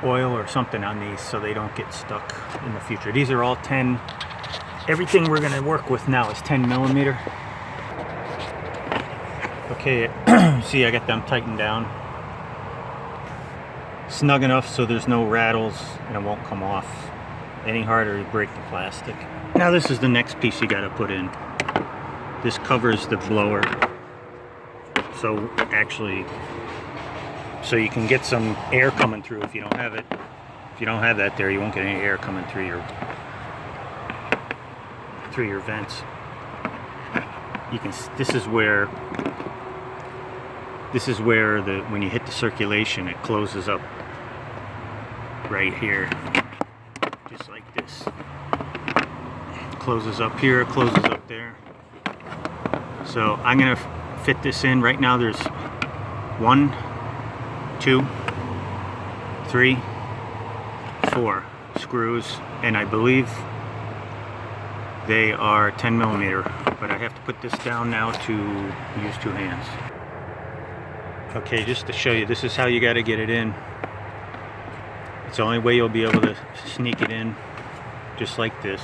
oil or something on these so they don't get stuck in the future. These are all 10. Everything we're gonna work with now is 10 millimeter. Okay, see, I got them tightened down. Snug enough so there's no rattles and it won't come off. Any harder, you break the plastic. Now this is the next piece you gotta put in. This covers the blower. So actually, so you can get some air coming through if you don't have it. If you don't have that there, you won't get any air coming through your vents. You can. This is where when you hit the circulation, it closes up right here, just like this. Closes up here, closes up there. So I'm gonna fit this in. Right now there's 1, 2, 3, 4 screws, and I believe they are 10 millimeter, but I have to put this down now to use 2 hands. Okay, just to show you, this is how you got to get it in. It's the only way you'll be able to sneak it in, just like this.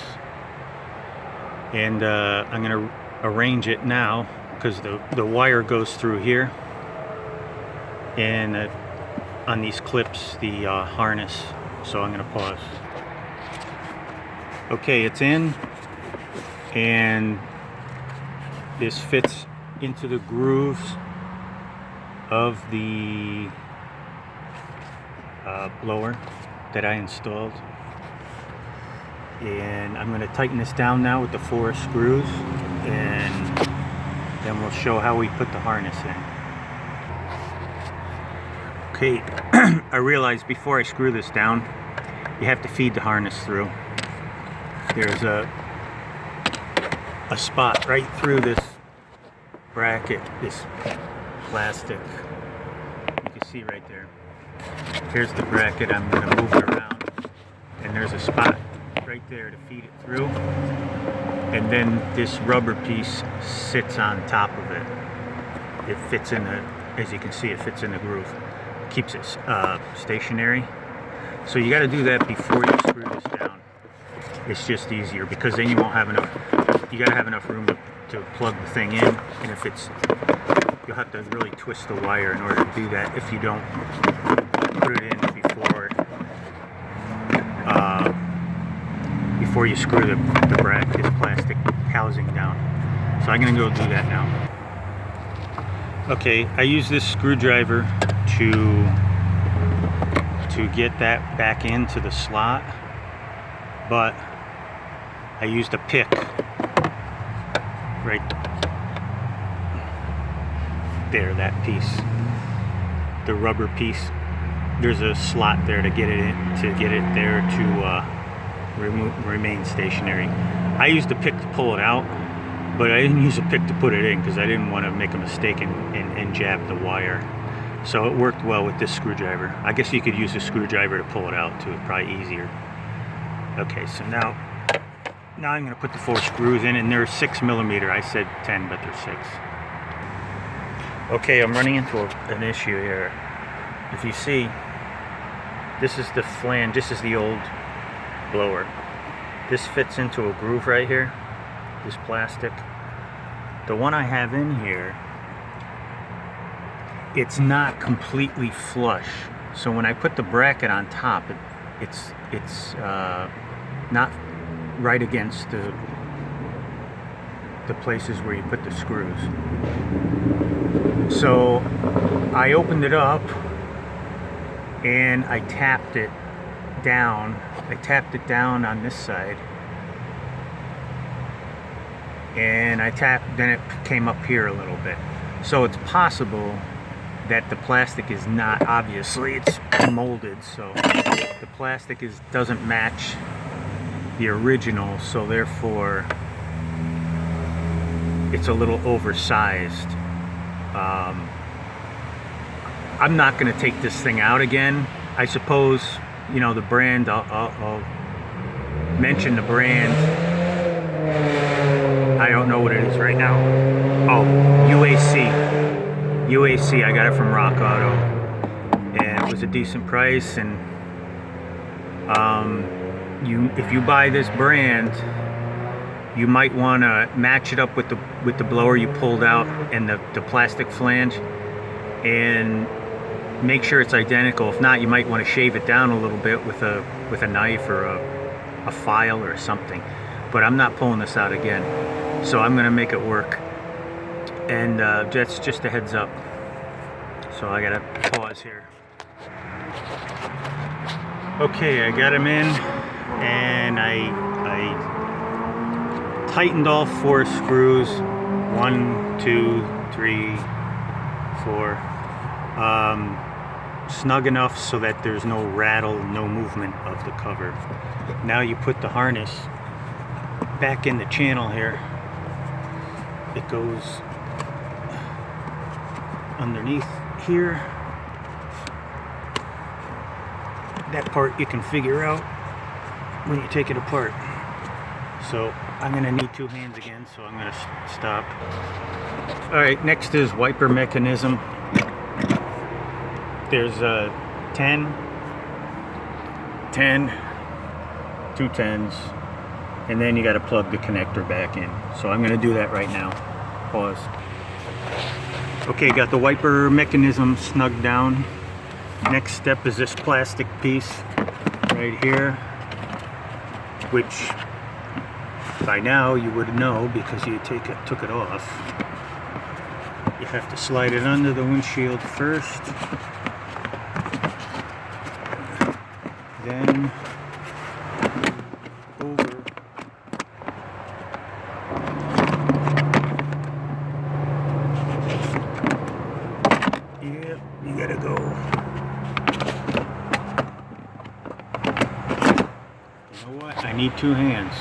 And I'm going to arrange it now because the wire goes through here, and on these clips the harness. So I'm going to pause. Okay, it's in, and this fits into the grooves of the blower that I installed. And I'm going to tighten this down now with the 4 screws, and then we'll show how we put the harness in. Okay, I realized before I screw this down, you have to feed the harness through. There's a spot right through this bracket, this plastic. You can see right there. Here's the bracket. I'm going to move it around, and there's a spot right there to feed it through, and then this rubber piece sits on top of it. It fits in the, as you can see, it fits in the groove. Keeps it stationary. So you got to do that before you screw this down. It's just easier because then you won't have enough. You got to have enough room to plug the thing in, and if it's, you'll have to really twist the wire in order to do that if you don't put it in before you screw the bracket, this plastic housing down. So I'm going to go do that now. Okay, I use this screwdriver to get that back into the slot, but I used a pick right there, that piece, the rubber piece. There's a slot there to get it in, there to remain stationary. I used a pick to pull it out, but I didn't use a pick to put it in because I didn't want to make a mistake and jab the wire. So it worked well with this screwdriver. I guess you could use a screwdriver to pull it out too, probably easier. Okay, so now I'm going to put the 4 screws in, and they're 6 millimeter. I said 10, but they're 6. Okay, I'm running into an issue here. If you see, this is the flange, this is the old blower. This fits into a groove right here, this plastic. The one I have in here, it's not completely flush. So when I put the bracket on top, it's not right against the places where you put the screws. So I opened it up and I tapped it down. I tapped it down on this side, and then it came up here a little bit. So it's possible that the plastic is not, obviously it's molded, so the plastic doesn't match the original, so therefore it's a little oversized. I'm not going to take this thing out again. I suppose, you know, the brand, I'll mention the brand. I don't know what it is right now. Oh, UAC, I got it from Rock Auto, and it was a decent price, and If you buy this brand, you might want to match it up with the blower you pulled out and the plastic flange, and make sure it's identical. If not, you might want to shave it down a little bit with a knife or a file or something. But I'm not pulling this out again, so I'm going to make it work. And that's just a heads up. So I gotta pause here. Okay, I got him in, and I tightened all 4 screws. 1, 2, 3, 4. Snug enough so that there's no rattle, no movement of the cover. Now you put the harness back in the channel here. It goes underneath here. That part you can figure out when you take it apart. So I'm going to need 2 hands again, so I'm going to stop. Alright, next is wiper mechanism. There's a 10, 2 10s, and then you got to plug the connector back in. So I'm going to do that right now. Pause. Okay, got the wiper mechanism snugged down. Next step is this plastic piece right here, which by now you would know because you took it off. You have to slide it under the windshield first, then over. Yep, you gotta go. You know what? I need 2 hands.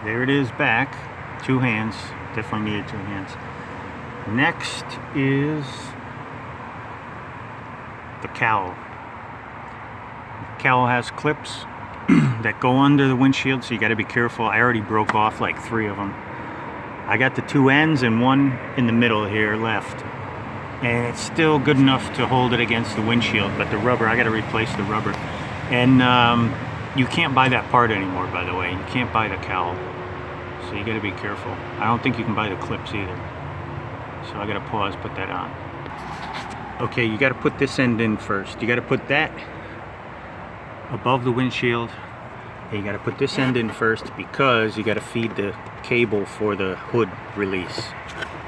There it is back. 2 hands. Definitely needed 2 hands. Next is the cowl. The cowl has clips that go under the windshield, so you got to be careful. I already broke off like 3 of them. I got the 2 ends and 1 in the middle here left, and it's still good enough to hold it against the windshield, but the rubber, I got to replace the rubber. And you can't buy that part anymore, by the way. You can't buy the cowl, so you got to be careful. I don't think you can buy the clips either, so I got to pause, put that on. Okay, you got to put this end in first. You got to put that above the windshield, and you got to put this end in first because you got to feed the cable for the hood release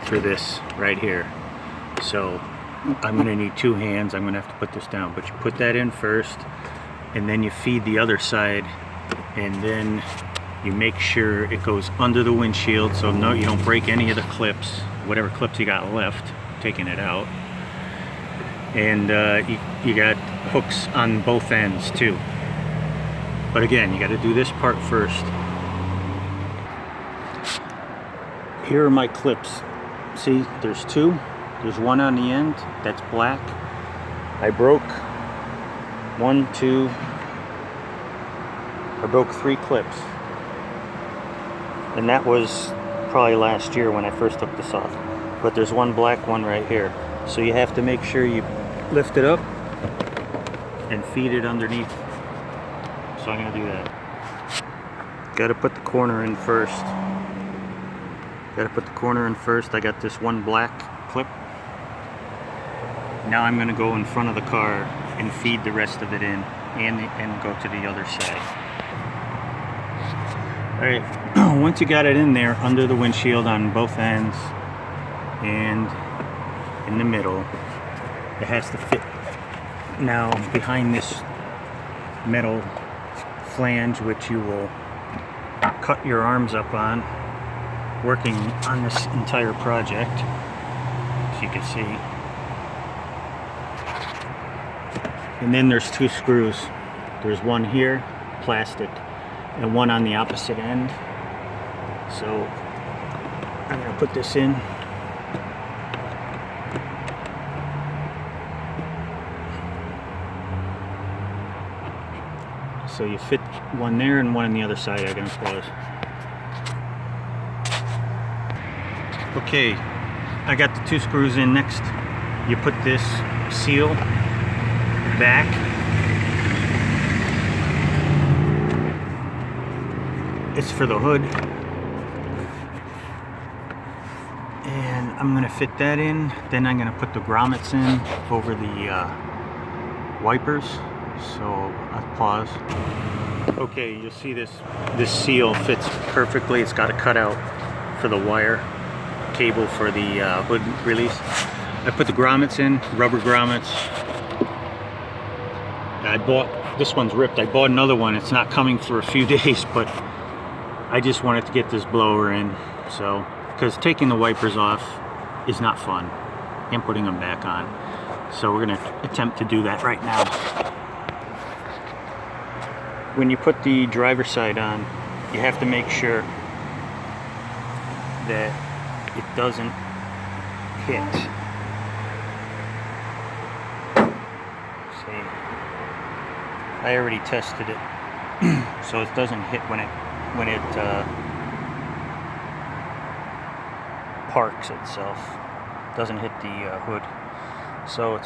through this right here. So I'm going to need 2 hands. I'm going to have to put this down, but you put that in first, and then you feed the other side, and then you make sure it goes under the windshield, so no, you don't break any of the clips, whatever clips you got left, taking it out. And you got hooks on both ends too. But again, you got to do this part first. Here are my clips. See, there's 2. There's 1 on the end that's black. I broke 1, 2. I broke 3 clips. And that was probably last year when I first took this off. But there's 1 black one right here. So you have to make sure you lift it up and feed it underneath. So I'm going to do that. Got to put the corner in first. Got to put the corner in first. I got this 1 black clip. Now I'm going to go in front of the car and feed the rest of it in, and go to the other side. Alright, once you got it in there under the windshield on both ends and in the middle, it has to fit now behind this metal flange, which you will cut your arms up on working on this entire project, as you can see. And then there's 2 screws. There's 1 here, plastic, and 1 on the opposite end. So I'm going to put this in. So you fit 1 there and 1 on the other side. I'm going to pause. Okay, I got the 2 screws in. Next, you put this seal back is for the hood. And I'm going to fit that in. Then I'm going to put the grommets in over the wipers. So I'll pause. Okay, you'll see this seal fits perfectly. It's got a cutout for the wire cable for the hood release. I put the grommets in, rubber grommets. I bought, this one's ripped. I bought another one. It's not coming for a few days, but I just wanted to get this blower in. So, because taking the wipers off is not fun, and putting them back on. So we're gonna attempt to do that right now. When you put the driver's side on, you have to make sure that it doesn't hit. See, I already tested it, so it doesn't hit when it parks itself. It doesn't hit the hood. So it's